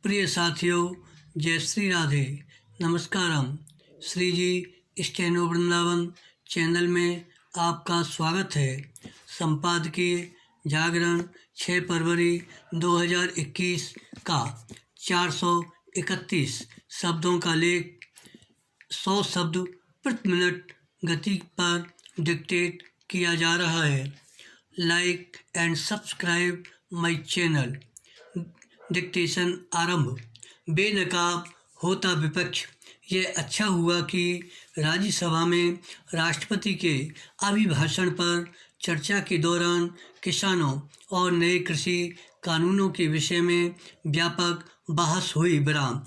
प्रिय साथियों, जय श्री राधे। नमस्कारम। श्री जी स्टेनो वृंदावन चैनल में आपका स्वागत है। संपादकीय जागरण 6 फरवरी 2021 का 431 शब्दों का लेख 100 शब्द प्रति मिनट गति पर डिक्टेट किया जा रहा है। Like and subscribe my channel. Dictation आरंभ। बेनकाब होता विपक्ष। यह अच्छा हुआ कि राज्यसभा में राष्ट्रपति के अभिभाषण पर चर्चा के दौरान किसानों और नए कृषि कानूनों के विषय में व्यापक बहस हुई। विराम।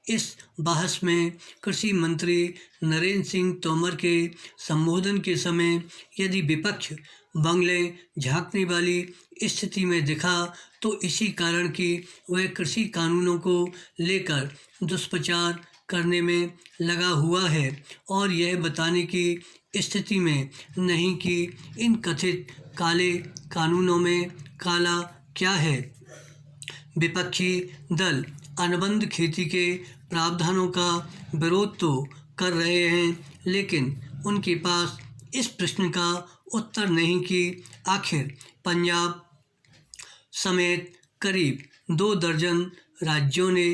इस बहस में कृषि मंत्री नरेंद्र सिंह तोमर के संबोधन के समय यदि विपक्ष बंगले झांकने वाली स्थिति में दिखा तो इसी कारण कि वह कृषि कानूनों को लेकर दुष्प्रचार करने में लगा हुआ है और यह बताने की स्थिति में नहीं कि इन कथित काले कानूनों में काला क्या है। विपक्षी दल अनुबंध खेती के प्रावधानों का विरोध तो कर रहे हैं, लेकिन उनके पास इस प्रश्न का उत्तर नहीं कि आखिर पंजाब समेत करीब 2 दर्जन राज्यों ने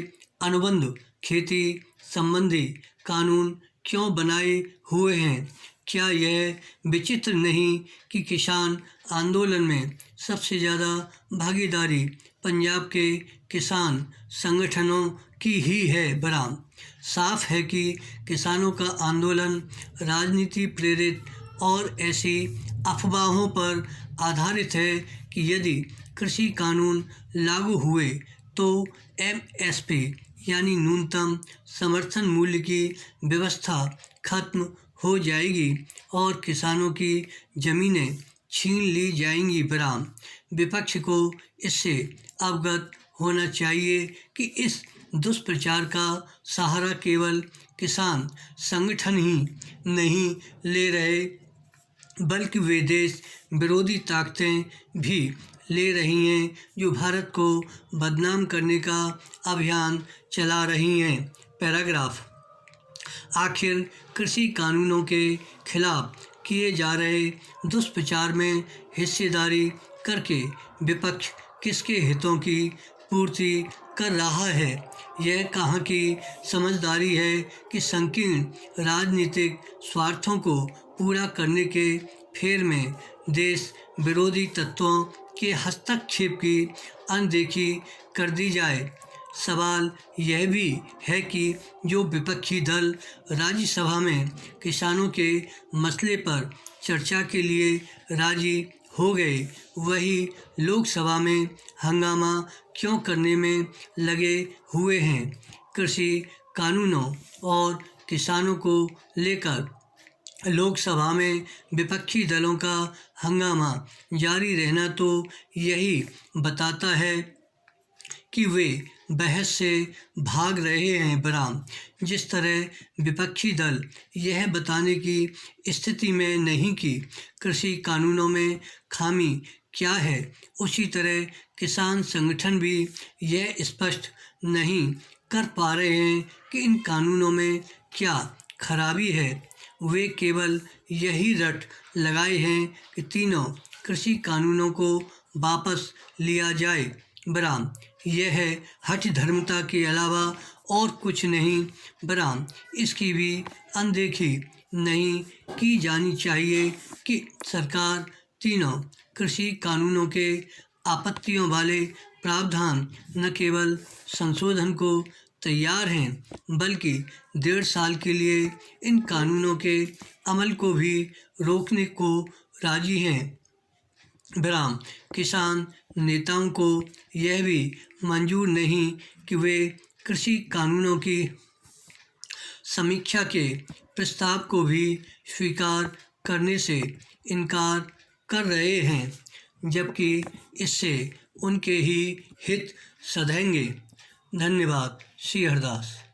अनुबंध खेती संबंधी कानून क्यों बनाए हुए हैं। क्या यह विचित्र नहीं कि किसान आंदोलन में सबसे ज़्यादा भागीदारी पंजाब के किसान संगठनों की ही है। विराम। साफ है कि किसानों का आंदोलन राजनीति प्रेरित और ऐसी अफवाहों पर आधारित है कि यदि कृषि कानून लागू हुए तो एमएसपी यानी न्यूनतम समर्थन मूल्य की व्यवस्था खत्म हो जाएगी और किसानों की ज़मीनें छीन ली जाएंगी। विराम। विपक्ष को इससे अवगत होना चाहिए कि इस दुष्प्रचार का सहारा केवल किसान संगठन ही नहीं ले रहे, बल्कि वे देश विरोधी ताकतें भी ले रही हैं जो भारत को बदनाम करने का अभियान चला रही हैं। पैराग्राफ। आखिर कृषि कानूनों के खिलाफ किए जा रहे दुष्प्रचार में हिस्सेदारी करके विपक्ष किसके हितों की पूर्ति कर रहा है। यह कहाँ की समझदारी है कि संकीर्ण राजनीतिक स्वार्थों को पूरा करने के फेर में देश विरोधी तत्वों के हस्तक्षेप की अनदेखी कर दी जाए। सवाल यह भी है कि जो विपक्षी दल राज्यसभा में किसानों के मसले पर चर्चा के लिए राजी हो गए, वही लोकसभा में हंगामा क्यों करने में लगे हुए हैं। कृषि कानूनों और किसानों को लेकर लोकसभा में विपक्षी दलों का हंगामा जारी रहना तो यही बताता है कि वे बहस से भाग रहे हैं। विराम। जिस तरह विपक्षी दल यह बताने की स्थिति में नहीं कि कृषि कानूनों में खामी क्या है, उसी तरह किसान संगठन भी यह स्पष्ट नहीं कर पा रहे हैं कि इन कानूनों में क्या खराबी है। वे केवल यही रट लगाए हैं कि तीनों कृषि कानूनों को वापस लिया जाए। विराम। यह है हठ धर्मता के अलावा और कुछ नहीं। विराम। इसकी भी अनदेखी नहीं की जानी चाहिए कि सरकार तीनों कृषि कानूनों के आपत्तियों वाले प्रावधान न केवल संशोधन को तैयार हैं, बल्कि 1.5 साल के लिए इन कानूनों के अमल को भी रोकने को राजी हैं। विराम। किसान नेताओं को यह भी मंजूर नहीं कि वे कृषि कानूनों की समीक्षा के प्रस्ताव को भी स्वीकार करने से इनकार कर रहे हैं, जबकि इससे उनके ही हित सधेंगे। धन्यवाद। श्री हरदास।